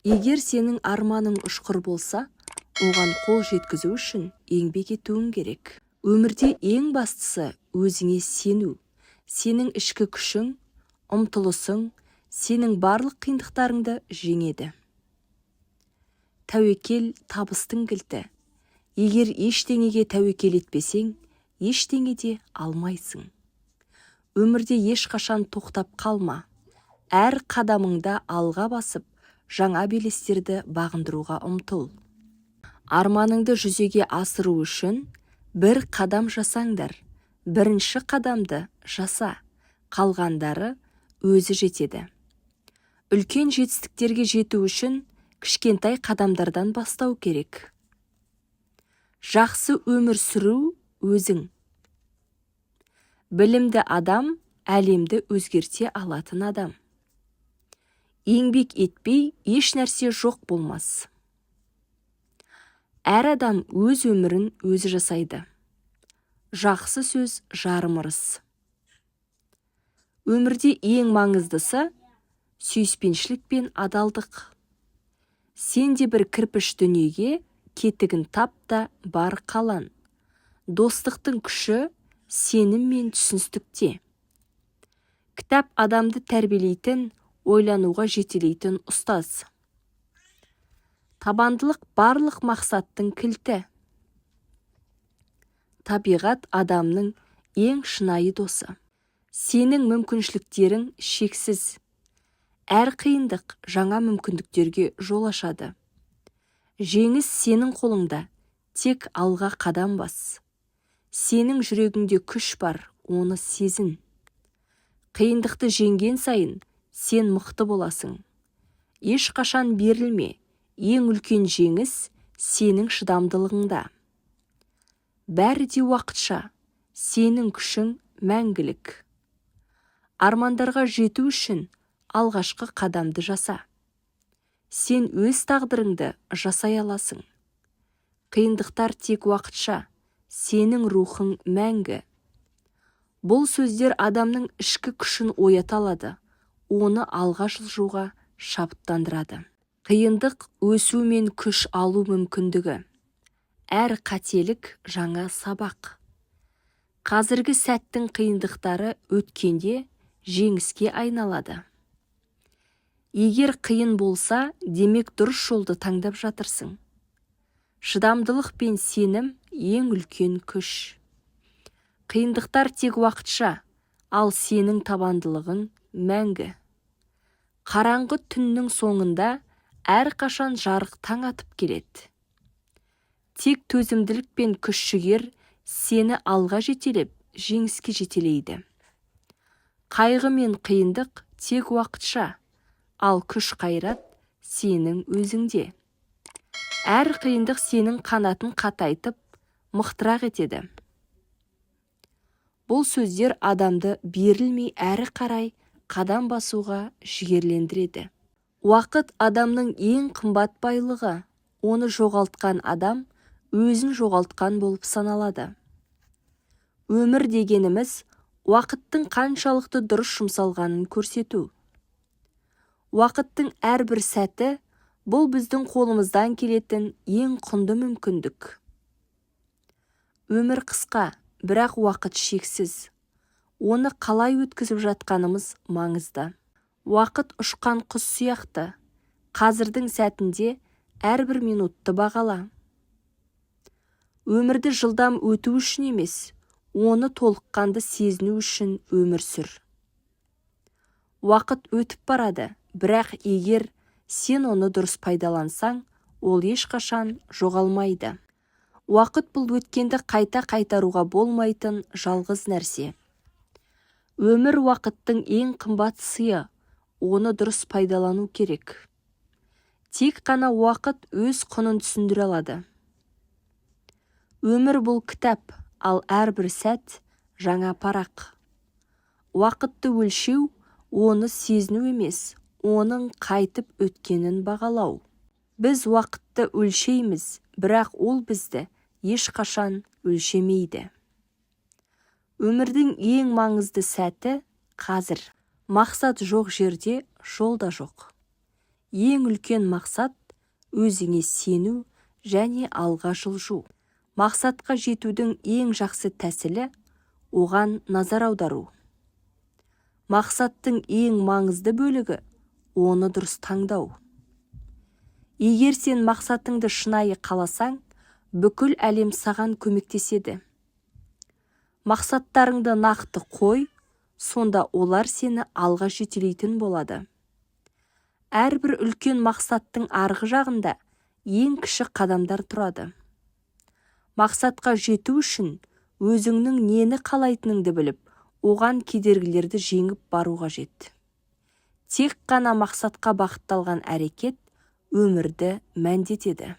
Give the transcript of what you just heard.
Егер сенің арманың ұшқыр болса, оған қол жеткізу үшін еңбек етуің керек. Өмірде ең бастысы өзіңе сену. Сенің ішкі күшің, ұмтылысың, сенің барлық қиындықтарыңды жеңеді. Тәуекел табыстың кілті. Егер ештеңеге тәуекел етпесең, ештеңе де алмайсың. Өмірде ешқашан тоқтап қалма. Әр қадамыңда алға басып, жаңа белестерді бағындыруға ұмтыл. Арманыңды жүзеге асыру үшін бір қадам жасаңдар. Бірінші қадамды жаса, қалғандары өзі жетеді. Үлкен жетістіктерге жету үшін кішкентай қадамдардан бастау керек. Жақсы өмір сүру өзің. Білімді адам әлемді өзгерте алатын адам. Еңбек етпей еш нәрсе жоқ болмас. Әр адам өз өмірін өзі жасайды. Жақсы сөз жарым ырыс. Өмірде ең маңыздысы сүйіспеншілік пен адалдық. Сен де бір кірпіш дүниеге кетігін тап та бар қалан. Достықтың күші сенім мен түсіністікте. Кітап адамды тәрбиелейтін, ойлануға жетелейтін ұстаз. Табандылық барлық мақсаттың кілті. Табиғат адамның ең шынайы досы. Сенің мүмкіншіліктерің шексіз. Әр қиындық жаңа мүмкіндіктерге жол ашады. Жеңіс сенің қолыңда, тек алға қадам бас. Сенің жүрегіңде күш бар, оны сезін. Қиындықты жеңген сайын сен мықты боласың. Ешқашан берілме, ең үлкен жеңіс сенің шыдамдылығыңда. Бәрі де уақытша, сенің күшің мәңгілік. Армандарға жету үшін алғашқы қадамды жаса. Сен өз тағдырыңды жасай аласың. Қиындықтар тек уақытша, сенің рухың мәңгі. Бұл сөздер адамның ішкі күшін оята алады, оны алға жылжуға шабыттандырады. Қиындық өсу мен күш алу мүмкіндігі. Әр қателік жаңа сабақ. Қазіргі сәттің қиындықтары өткенде жеңіске айналады. Егер қиын болса, демек дұрыс жолды таңдап жатырсың. Шыдамдылық пен сенім ең үлкен күш. Қиындықтар тек уақытша, ал сенің табандылығың мәңгі. Қараңғы түннің соңында әрқашан жарық таң атып келеді. Тек төзімділік пен күш-жігер сені алға жетелеп, жеңіске жетелейді. Қайғы мен қиындық тек уақытша, ал күш-қайрат сенің өзіңде. Әр қиындық сенің қанатын қатайтып, мықтырақ етеді. Бұл сөздер адамды берілмей әрі қарай қадам басуға жігерлендіреді. Уақыт адамның ең қымбат байлығы. Оны жоғалтқан адам өзін жоғалтқан болып саналады. Өмір дегеніміз уақыттың қаншалықты дұрыс жұмсалғанын көрсету. Уақыттың әрбір сәті бұл біздің қолымыздан келетін ең құнды мүмкіндік. Өмір қысқа, бірақ уақыт шексіз. Оны қалай өткізіп жатқанымыз маңызды. Уақыт ұшқан құс сияқты. Қазірдің сәтінде әрбір минутты бағала. Өмірді жылдам өту үшін емес, оны толыққанды сезіну үшін өмір сүр. Уақыт өтіп барады, бірақ егер сен оны дұрыс пайдалансаң, ол ешқашан жоғалмайды. Уақыт бұл өткенді қайта қайтаруға болмайтын жалғыз нәрсе. Өмір уақыттың ең қымбат сыйы, оны дұрыс пайдалану керек. Тек қана уақыт өз құнын түсіндіре алады. Өмір бұл кітап, ал әрбір сәт жаңа парақ. Уақытты өлшеу, оны сезіну емес, оның қайтып өткенін бағалау. Біз уақытты өлшейміз, бірақ ол бізді ешқашан өлшемейді. Өмірдің ең маңызды сәті қазір. Мақсат жоқ жерде жол да жоқ. Ең үлкен мақсат өзіңе сену және алға жылжу. Мақсатқа жетудің ең жақсы тәсілі оған назар аудару. Мақсаттың ең маңызды бөлігі оны дұрыс таңдау. Егер сен мақсатыңды шынайы қаласаң, бүкіл әлем саған көмектеседі. Мақсаттарыңды нақты қой, сонда олар сені алға жетелейтін болады. Әрбір үлкен мақсаттың арғы жағында ең кіші қадамдар тұрады. Мақсатқа жету үшін өзіңнің нені қалайтыныңды біліп, оған кедергілерді жеңіп бару қажет. Тек қана мақсатқа бағытталған әрекет өмірді мәндетеді.